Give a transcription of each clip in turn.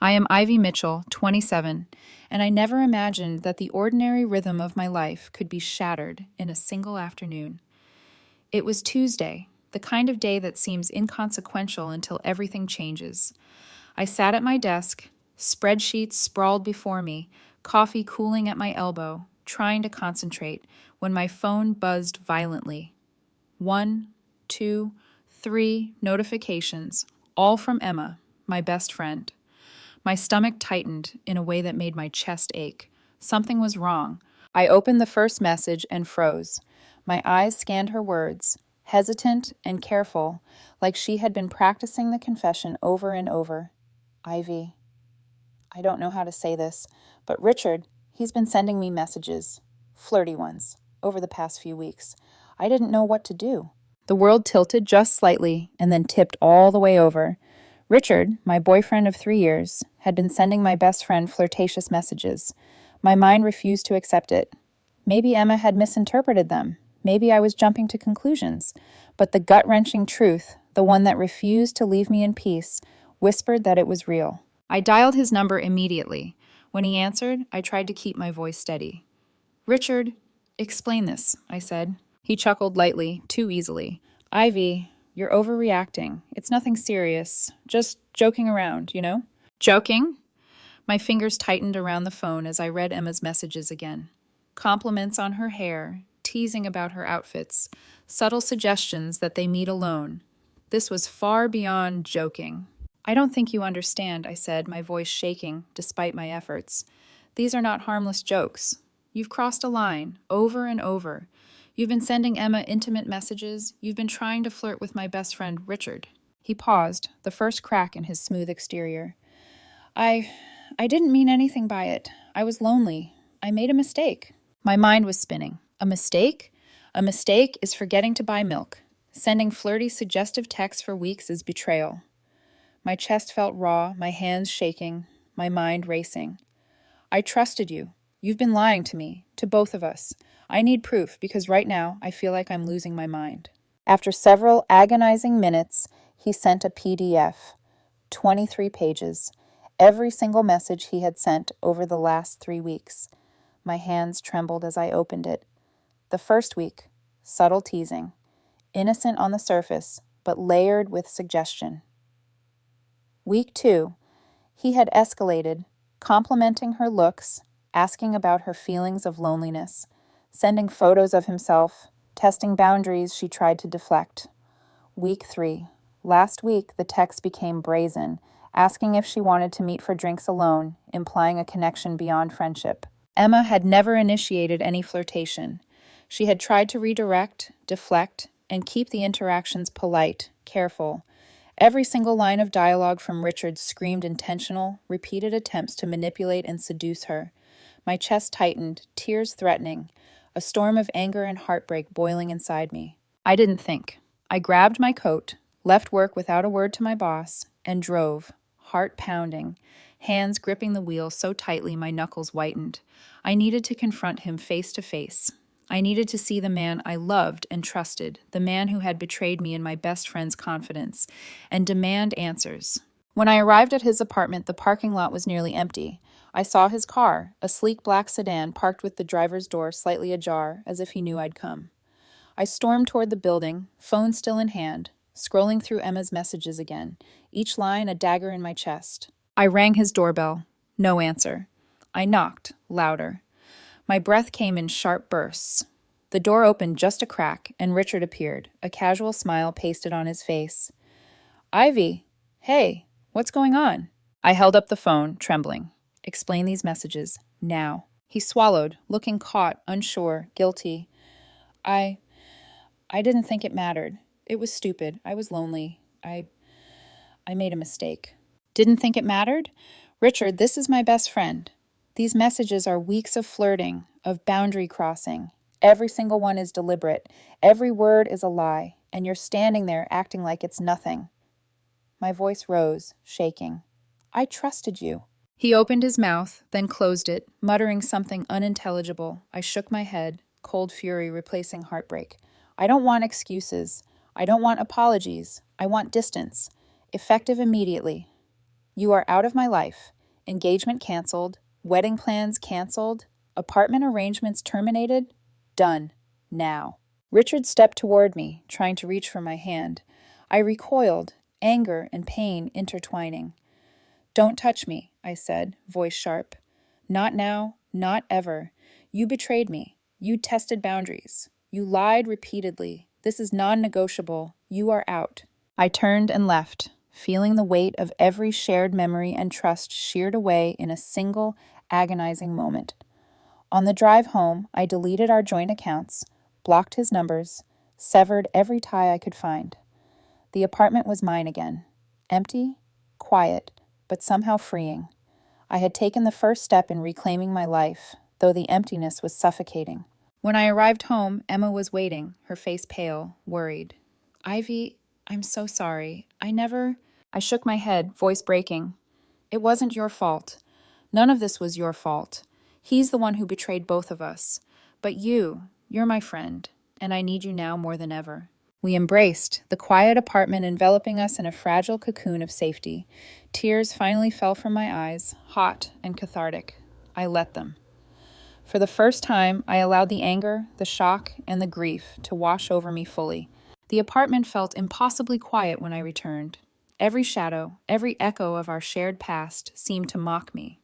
I am Ivy Mitchell, 27, and I never imagined that the ordinary rhythm of my life could be shattered in a single afternoon. It was Tuesday, the kind of day that seems inconsequential until everything changes. I sat at my desk, spreadsheets sprawled before me, coffee cooling at my elbow, trying to concentrate, when my phone buzzed violently. 1, 2, 3 notifications, all from Emma, my best friend. My stomach tightened in a way that made my chest ache. Something was wrong. I opened the first message and froze. My eyes scanned her words, hesitant and careful, like she had been practicing the confession over and over. Ivy, I don't know how to say this, but Richard, he's been sending me messages, flirty ones, over the past few weeks. I didn't know what to do. The world tilted just slightly and then tipped all the way over. Richard, my boyfriend of 3 years, had been sending my best friend flirtatious messages. My mind refused to accept it. Maybe Emma had misinterpreted them. Maybe I was jumping to conclusions. But the gut-wrenching truth, the one that refused to leave me in peace, whispered that it was real. I dialed his number immediately. When he answered, I tried to keep my voice steady. Richard, explain this, I said. He chuckled lightly, too easily. Ivy, you're overreacting. It's nothing serious. Just joking around, you know? Joking? My fingers tightened around the phone as I read Emma's messages again. Compliments on her hair, teasing about her outfits, subtle suggestions that they meet alone. This was far beyond joking. I don't think you understand, I said, my voice shaking despite my efforts. These are not harmless jokes. You've crossed a line, over and over. You've been sending Emma intimate messages. You've been trying to flirt with my best friend, Richard. He paused, the first crack in his smooth exterior. I didn't mean anything by it. I was lonely. I made a mistake. My mind was spinning. A mistake? A mistake is forgetting to buy milk. Sending flirty, suggestive texts for weeks is betrayal. My chest felt raw, my hands shaking, my mind racing. I trusted you. You've been lying to me, to both of us. I need proof because right now I feel like I'm losing my mind. After several agonizing minutes, he sent a PDF, 23 pages, every single message he had sent over the last 3 weeks. My hands trembled as I opened it. The first week, subtle teasing, innocent on the surface, but layered with suggestion. Week 2, he had escalated, complimenting her looks, asking about her feelings of loneliness, sending photos of himself, testing boundaries she tried to deflect. Week 3. Last week, the text became brazen, asking if she wanted to meet for drinks alone, implying a connection beyond friendship. Emma had never initiated any flirtation. She had tried to redirect, deflect, and keep the interactions polite, careful. Every single line of dialogue from Richard screamed intentional, repeated attempts to manipulate and seduce her. My chest tightened, tears threatening, a storm of anger and heartbreak boiling inside me. I didn't think. I grabbed my coat, left work without a word to my boss, and drove, heart pounding, hands gripping the wheel so tightly my knuckles whitened. I needed to confront him face to face. I needed to see the man I loved and trusted, the man who had betrayed me in my best friend's confidence, and demand answers. When I arrived at his apartment, the parking lot was nearly empty. I saw his car, a sleek black sedan parked with the driver's door slightly ajar, as if he knew I'd come. I stormed toward the building, phone still in hand, scrolling through Emma's messages again, each line a dagger in my chest. I rang his doorbell. No answer. I knocked, louder. My breath came in sharp bursts. The door opened just a crack, and Richard appeared, a casual smile pasted on his face. Ivy, hey, what's going on? I held up the phone, trembling. Explain these messages, now. He swallowed, looking caught, unsure, guilty. I didn't think it mattered. It was stupid. I was lonely. I made a mistake. Didn't think it mattered? Richard, this is my best friend. These messages are weeks of flirting, of boundary crossing. Every single one is deliberate. Every word is a lie, and you're standing there acting like it's nothing. My voice rose, shaking. I trusted you. He opened his mouth, then closed it, muttering something unintelligible. I shook my head, cold fury replacing heartbreak. I don't want excuses. I don't want apologies. I want distance. Effective immediately. You are out of my life. Engagement canceled. Wedding plans canceled. Apartment arrangements terminated. Done. Now. Richard stepped toward me, trying to reach for my hand. I recoiled, anger and pain intertwining. Don't touch me, I said, voice sharp. Not now, not ever. You betrayed me. You tested boundaries. You lied repeatedly. This is non-negotiable. You are out. I turned and left, feeling the weight of every shared memory and trust sheared away in a single, agonizing moment. On the drive home, I deleted our joint accounts, blocked his numbers, severed every tie I could find. The apartment was mine again. Empty, quiet, but somehow freeing. I had taken the first step in reclaiming my life, though the emptiness was suffocating. When I arrived home, Emma was waiting, her face pale, worried. Ivy, I'm so sorry. I shook my head, voice breaking. It wasn't your fault. None of this was your fault. He's the one who betrayed both of us. But you're my friend, and I need you now more than ever. We embraced, the quiet apartment enveloping us in a fragile cocoon of safety. Tears finally fell from my eyes, hot and cathartic. I let them. For the first time, I allowed the anger, the shock, and the grief to wash over me fully. The apartment felt impossibly quiet when I returned. Every shadow, every echo of our shared past seemed to mock me.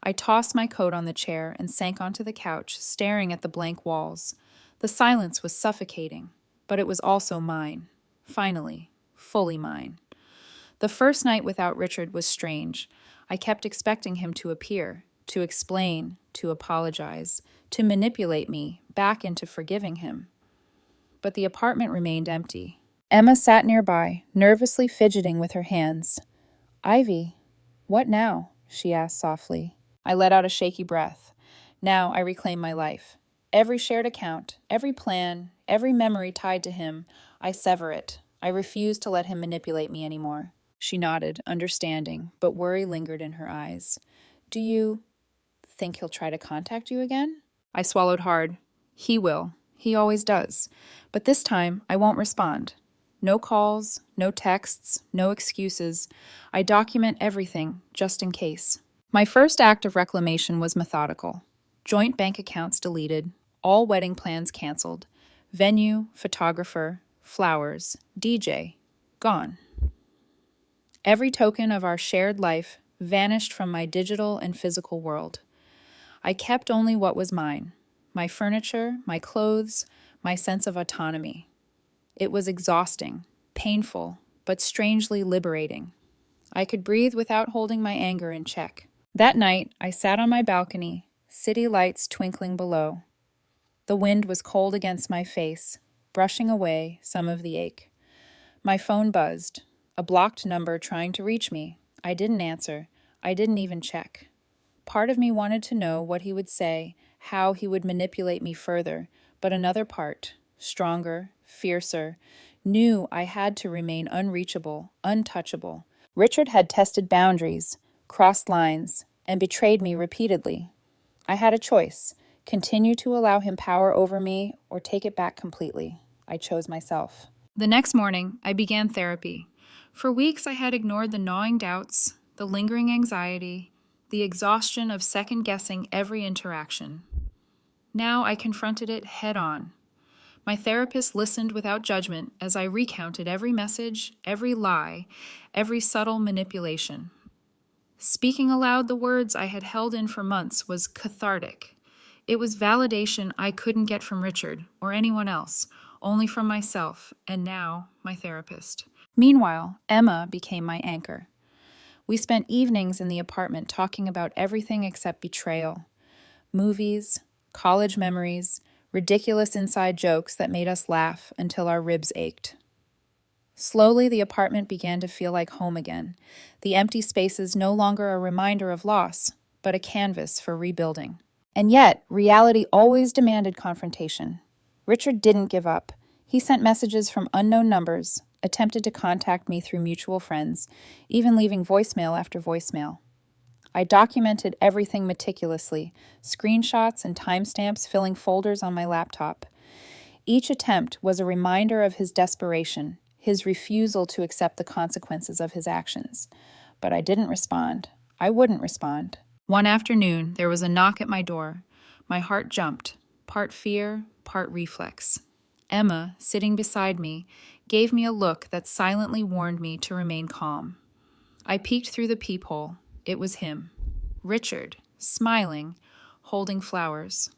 I tossed my coat on the chair and sank onto the couch, staring at the blank walls. The silence was suffocating, but it was also mine. Finally, fully mine. The first night without Richard was strange. I kept expecting him to appear, to explain, to apologize, to manipulate me back into forgiving him. But the apartment remained empty. Emma sat nearby, nervously fidgeting with her hands. Ivy, what now? She asked softly. I let out a shaky breath. Now I reclaim my life. Every shared account, every plan, every memory tied to him, I sever it. I refuse to let him manipulate me anymore. She nodded, understanding, but worry lingered in her eyes. Do you think he'll try to contact you again? I swallowed hard. He will. He always does. But this time, I won't respond. No calls, no texts, no excuses. I document everything, just in case. My first act of reclamation was methodical. Joint bank accounts deleted, all wedding plans canceled, venue, photographer, flowers, DJ, gone. Every token of our shared life vanished from my digital and physical world. I kept only what was mine, my furniture, my clothes, my sense of autonomy. It was exhausting, painful, but strangely liberating. I could breathe without holding my anger in check. That night, I sat on my balcony, city lights twinkling below. The wind was cold against my face, brushing away some of the ache. My phone buzzed, a blocked number trying to reach me. I didn't answer. I didn't even check. Part of me wanted to know what he would say, how he would manipulate me further, but another part, stronger, fiercer, knew I had to remain unreachable, untouchable. Richard had tested boundaries, crossed lines, and betrayed me repeatedly. I had a choice, continue to allow him power over me or take it back completely. I chose myself. The next morning, I began therapy. For weeks, I had ignored the gnawing doubts, the lingering anxiety, the exhaustion of second-guessing every interaction. Now I confronted it head-on. My therapist listened without judgment as I recounted every message, every lie, every subtle manipulation. Speaking aloud the words I had held in for months was cathartic. It was validation I couldn't get from Richard or anyone else, only from myself, and now my therapist. Meanwhile, Emma became my anchor. We spent evenings in the apartment talking about everything except betrayal. Movies, college memories, ridiculous inside jokes that made us laugh until our ribs ached. Slowly, the apartment began to feel like home again, the empty spaces no longer a reminder of loss, but a canvas for rebuilding. And yet, reality always demanded confrontation. Richard didn't give up. He sent messages from unknown numbers, attempted to contact me through mutual friends, even leaving voicemail after voicemail. I documented everything meticulously, screenshots and timestamps filling folders on my laptop. Each attempt was a reminder of his desperation, his refusal to accept the consequences of his actions. But I didn't respond. I wouldn't respond. One afternoon, there was a knock at my door. My heart jumped, part fear, part reflex. Emma, sitting beside me, gave me a look that silently warned me to remain calm. I peeked through the peephole. It was him. Richard, smiling, holding flowers.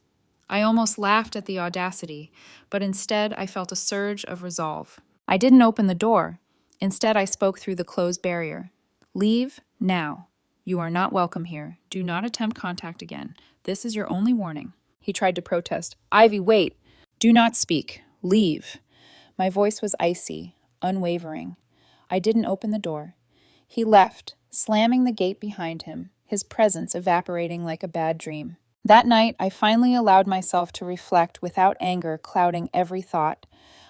I almost laughed at the audacity, but instead I felt a surge of resolve. I didn't open the door. Instead, I spoke through the closed barrier. Leave now. You are not welcome here. Do not attempt contact again. This is your only warning. He tried to protest. Ivy, wait. Do not speak. Leave. My voice was icy, unwavering. I didn't open the door. He left, slamming the gate behind him, his presence evaporating like a bad dream. That night, I finally allowed myself to reflect without anger clouding every thought.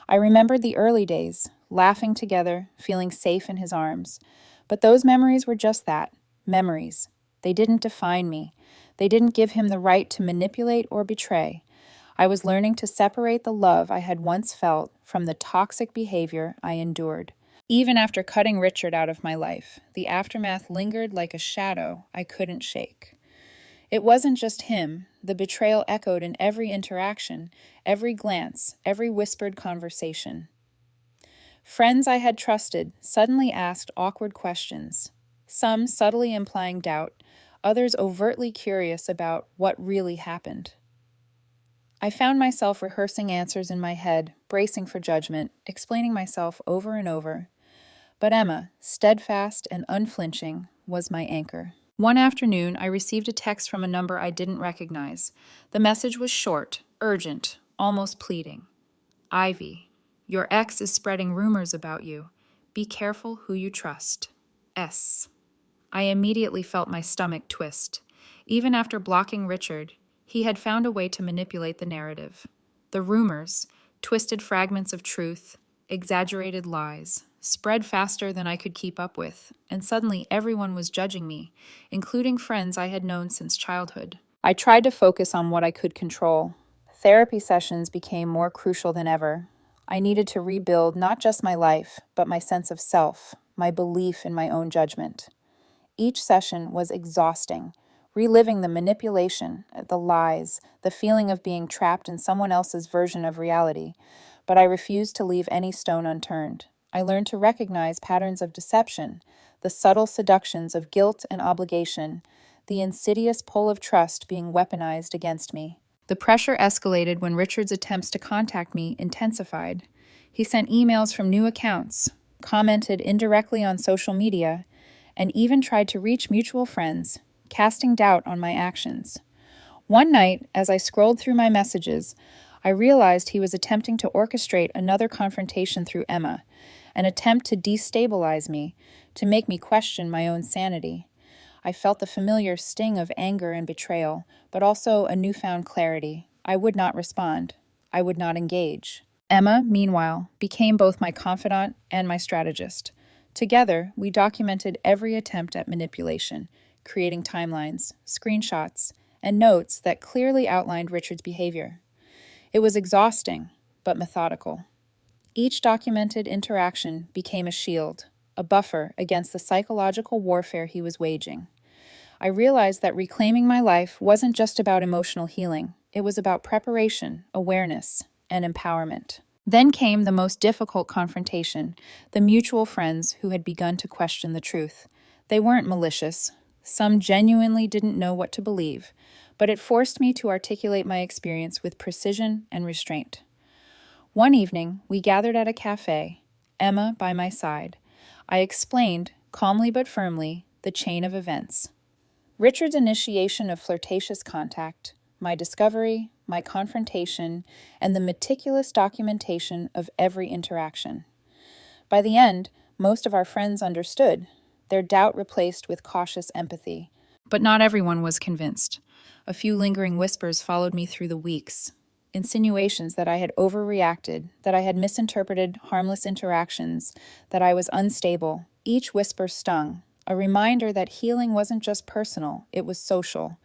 I remembered the early days, laughing together, feeling safe in his arms. But those memories were just that, memories. They didn't define me. They didn't give him the right to manipulate or betray. I was learning to separate the love I had once felt from the toxic behavior I endured. Even after cutting Richard out of my life, the aftermath lingered like a shadow I couldn't shake. It wasn't just him. The betrayal echoed in every interaction, every glance, every whispered conversation. Friends I had trusted suddenly asked awkward questions, some subtly implying doubt, others overtly curious about what really happened. I found myself rehearsing answers in my head, bracing for judgment, explaining myself over and over. But Emma, steadfast and unflinching, was my anchor. One afternoon, I received a text from a number I didn't recognize. The message was short, urgent, almost pleading. Ivy, your ex is spreading rumors about you. Be careful who you trust. S. I immediately felt my stomach twist. Even after blocking Richard, he had found a way to manipulate the narrative. The rumors, twisted fragments of truth, exaggerated lies, spread faster than I could keep up with, and suddenly everyone was judging me, including friends I had known since childhood. I tried to focus on what I could control. Therapy sessions became more crucial than ever. I needed to rebuild not just my life, but my sense of self, my belief in my own judgment. Each session was exhausting, reliving the manipulation, the lies, the feeling of being trapped in someone else's version of reality, but I refused to leave any stone unturned. I learned to recognize patterns of deception, the subtle seductions of guilt and obligation, the insidious pull of trust being weaponized against me. The pressure escalated when Richard's attempts to contact me intensified. He sent emails from new accounts, commented indirectly on social media, and even tried to reach mutual friends, casting doubt on my actions. One night, as I scrolled through my messages, I realized he was attempting to orchestrate another confrontation through Emma, an attempt to destabilize me, to make me question my own sanity. I felt the familiar sting of anger and betrayal, but also a newfound clarity. I would not respond. I would not engage. Emma, meanwhile, became both my confidant and my strategist. Together, we documented every attempt at manipulation, creating timelines, screenshots, and notes that clearly outlined Richard's behavior. It was exhausting, but methodical. Each documented interaction became a shield, a buffer against the psychological warfare he was waging. I realized that reclaiming my life wasn't just about emotional healing. It was about preparation, awareness, and empowerment. Then came the most difficult confrontation, the mutual friends who had begun to question the truth. They weren't malicious. Some genuinely didn't know what to believe, but it forced me to articulate my experience with precision and restraint. One evening, we gathered at a cafe, Emma by my side. I explained, calmly but firmly, the chain of events. Richard's initiation of flirtatious contact, my discovery, my confrontation, and the meticulous documentation of every interaction. By the end, most of our friends understood, their doubt replaced with cautious empathy. But not everyone was convinced. A few lingering whispers followed me through the weeks. Insinuations that I had overreacted, that I had misinterpreted harmless interactions, that I was unstable. Each whisper stung, a reminder that healing wasn't just personal, it was social.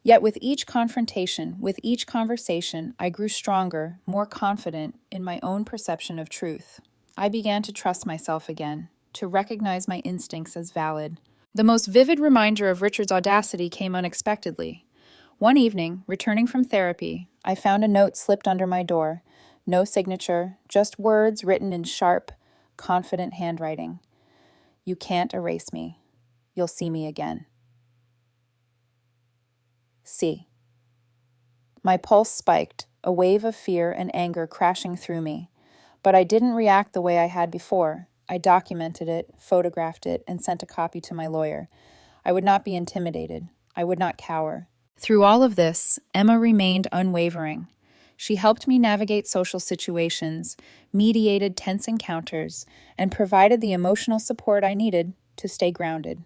Yet with each confrontation, with each conversation, I grew stronger, more confident in my own perception of truth. I began to trust myself again, to recognize my instincts as valid. The most vivid reminder of Richard's audacity came unexpectedly. One evening, returning from therapy, I found a note slipped under my door. No signature, just words written in sharp, confident handwriting. You can't erase me. You'll see me again. C. My pulse spiked, a wave of fear and anger crashing through me. But I didn't react the way I had before. I documented it, photographed it, and sent a copy to my lawyer. I would not be intimidated. I would not cower. Through all of this, Emma remained unwavering. She helped me navigate social situations, mediated tense encounters, and provided the emotional support I needed to stay grounded.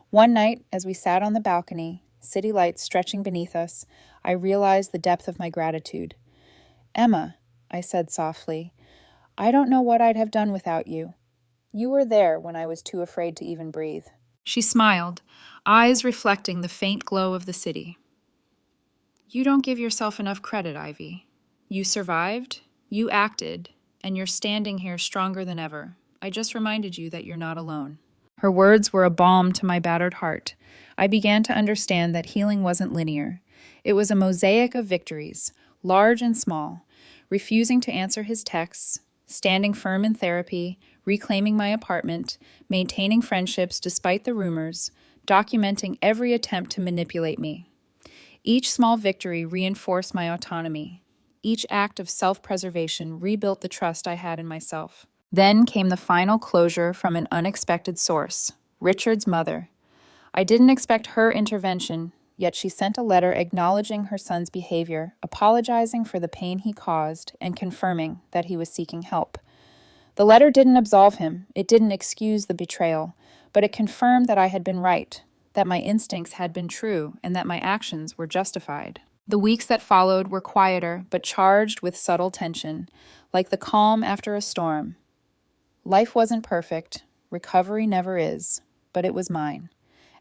One night, as we sat on the balcony, city lights stretching beneath us, I realized the depth of my gratitude. Emma, I said softly, I don't know what I'd have done without you. You were there when I was too afraid to even breathe. She smiled, eyes reflecting the faint glow of the city. You don't give yourself enough credit, Ivy. You survived, you acted, and you're standing here stronger than ever. I just reminded you that you're not alone. Her words were a balm to my battered heart. I began to understand that healing wasn't linear. It was a mosaic of victories, large and small, refusing to answer his texts, standing firm in therapy, reclaiming my apartment, maintaining friendships despite the rumors, documenting every attempt to manipulate me. Each small victory reinforced my autonomy. Each act of self-preservation rebuilt the trust I had in myself. Then came the final closure from an unexpected source, Richard's mother. I didn't expect her intervention, yet she sent a letter acknowledging her son's behavior, apologizing for the pain he caused, and confirming that he was seeking help. The letter didn't absolve him, it didn't excuse the betrayal, but it confirmed that I had been right, that my instincts had been true, and that my actions were justified. The weeks that followed were quieter, but charged with subtle tension, like the calm after a storm. Life wasn't perfect, recovery never is, but it was mine.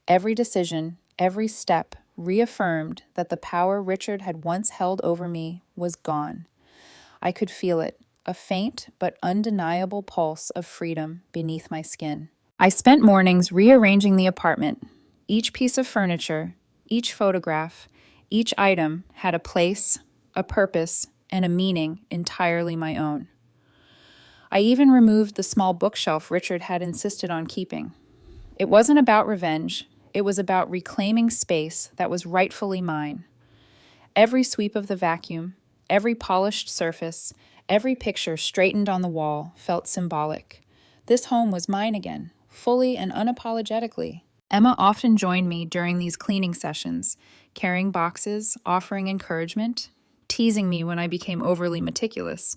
Every decision, every step, reaffirmed that the power Richard had once held over me was gone. I could feel it, a faint but undeniable pulse of freedom beneath my skin. I spent mornings rearranging the apartment. Each piece of furniture, each photograph, each item had a place, a purpose, and a meaning entirely my own. I even removed the small bookshelf Richard had insisted on keeping. It wasn't about revenge. It was about reclaiming space that was rightfully mine. Every sweep of the vacuum, every polished surface, every picture straightened on the wall felt symbolic. This home was mine again, fully and unapologetically. Emma often joined me during these cleaning sessions, carrying boxes, offering encouragement, teasing me when I became overly meticulous.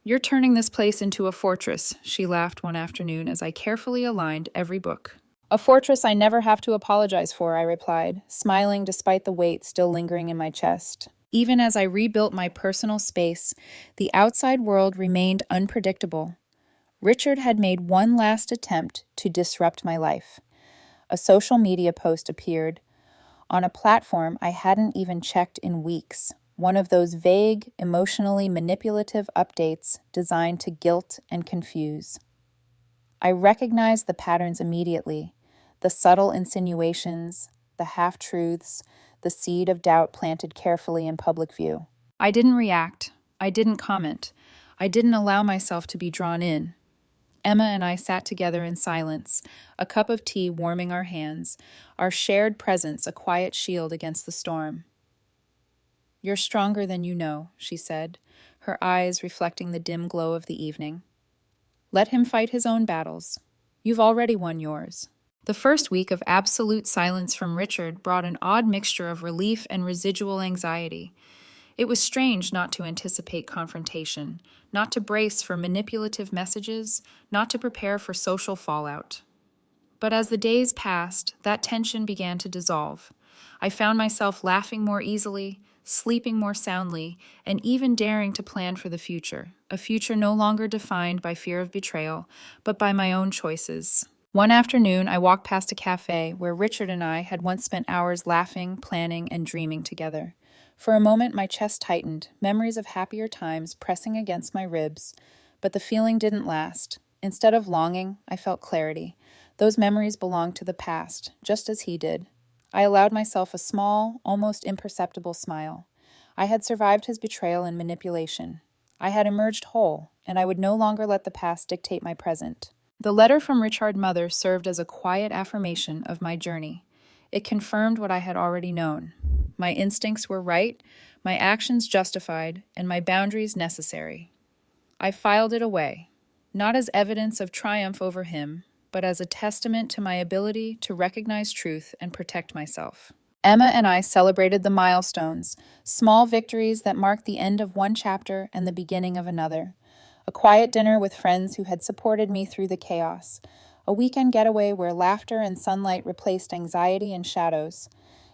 You're turning this place into a fortress, she laughed one afternoon as I carefully aligned every book. A fortress I never have to apologize for, I replied, smiling despite the weight still lingering in my chest. Even as I rebuilt my personal space, the outside world remained unpredictable. Richard had made one last attempt to disrupt my life. A social media post appeared on a platform I hadn't even checked in weeks. One of those vague, emotionally manipulative updates designed to guilt and confuse. I recognized the patterns immediately, the subtle insinuations, the half-truths, the seed of doubt planted carefully in public view. I didn't react. I didn't comment. I didn't allow myself to be drawn in. Emma and I sat together in silence, a cup of tea warming our hands, our shared presence a quiet shield against the storm. You're stronger than you know, she said, her eyes reflecting the dim glow of the evening. Let him fight his own battles. You've already won yours. The first week of absolute silence from Richard brought an odd mixture of relief and residual anxiety. It was strange not to anticipate confrontation, not to brace for manipulative messages, not to prepare for social fallout. But as the days passed, that tension began to dissolve. I found myself laughing more easily, sleeping more soundly, and even daring to plan for the future, a future no longer defined by fear of betrayal, but by my own choices. One afternoon, I walked past a cafe where Richard and I had once spent hours laughing, planning, and dreaming together. For a moment, my chest tightened, memories of happier times pressing against my ribs, but the feeling didn't last. Instead of longing, I felt clarity, Those memories belonged to the past, just as he did. I allowed myself a small, almost imperceptible smile. I had survived his betrayal and manipulation. I had emerged whole, and I would no longer let the past dictate my present. The letter from Richard's mother served as a quiet affirmation of my journey. It confirmed what I had already known. My instincts were right, my actions justified, and my boundaries necessary. I filed it away, not as evidence of triumph over him, but as a testament to my ability to recognize truth and protect myself. Emma and I celebrated the milestones, small victories that marked the end of one chapter and the beginning of another. A quiet dinner with friends who had supported me through the chaos. A weekend getaway where laughter and sunlight replaced anxiety and shadows.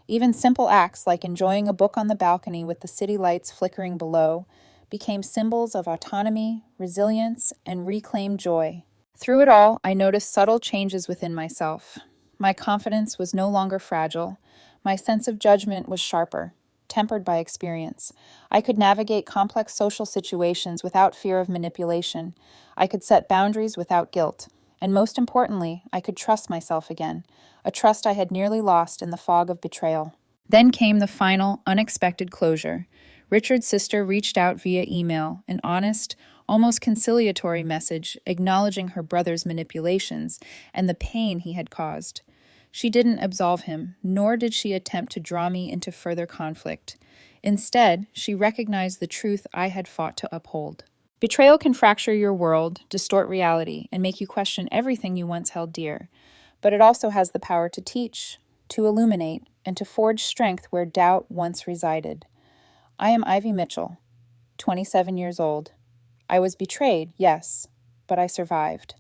Even simple acts like enjoying a book on the balcony with the city lights flickering below became symbols of autonomy, resilience, and reclaimed joy. Through it all, I noticed subtle changes within myself. My confidence was no longer fragile. My sense of judgment was sharper, tempered by experience. I could navigate complex social situations without fear of manipulation. I could set boundaries without guilt. And most importantly, I could trust myself again, a trust I had nearly lost in the fog of betrayal. Then came the final, unexpected closure. Richard's sister reached out via email, an honest, almost conciliatory message acknowledging her brother's manipulations and the pain he had caused. She didn't absolve him, nor did she attempt to draw me into further conflict. Instead, she recognized the truth I had fought to uphold. Betrayal can fracture your world, distort reality, and make you question everything you once held dear. But it also has the power to teach, to illuminate, and to forge strength where doubt once resided. I am Ivy Mitchell, 27 years old. I was betrayed, yes, but I survived.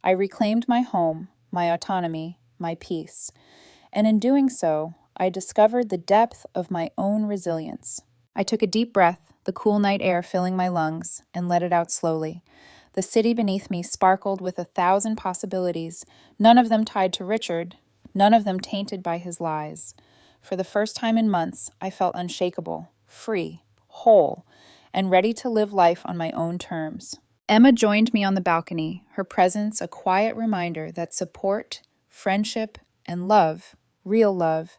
I reclaimed my home, my autonomy, my peace. And in doing so, I discovered the depth of my own resilience. I took a deep breath, the cool night air filling my lungs, and let it out slowly. The city beneath me sparkled with 1,000 possibilities, none of them tied to Richard, none of them tainted by his lies. For the first time in months, I felt unshakable, free, whole, and ready to live life on my own terms. Emma joined me on the balcony, her presence a quiet reminder that support, friendship, and love, real love,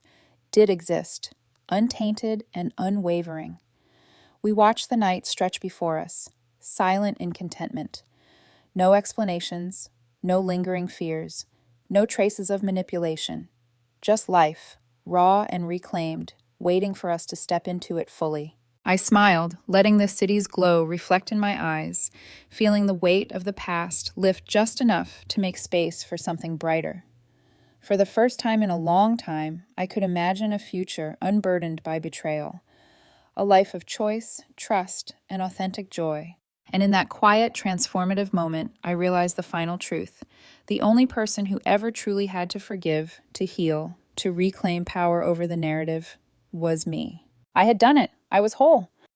did exist, untainted and unwavering. We watched the night stretch before us, silent in contentment. No explanations, no lingering fears, no traces of manipulation. Just life, raw and reclaimed, waiting for us to step into it fully. I smiled, letting the city's glow reflect in my eyes, feeling the weight of the past lift just enough to make space for something brighter. For the first time in a long time, I could imagine a future unburdened by betrayal, a life of choice, trust, and authentic joy. And in that quiet, transformative moment, I realized the final truth. The only person who ever truly had to forgive, to heal, to reclaim power over the narrative was me. I had done it. I was whole.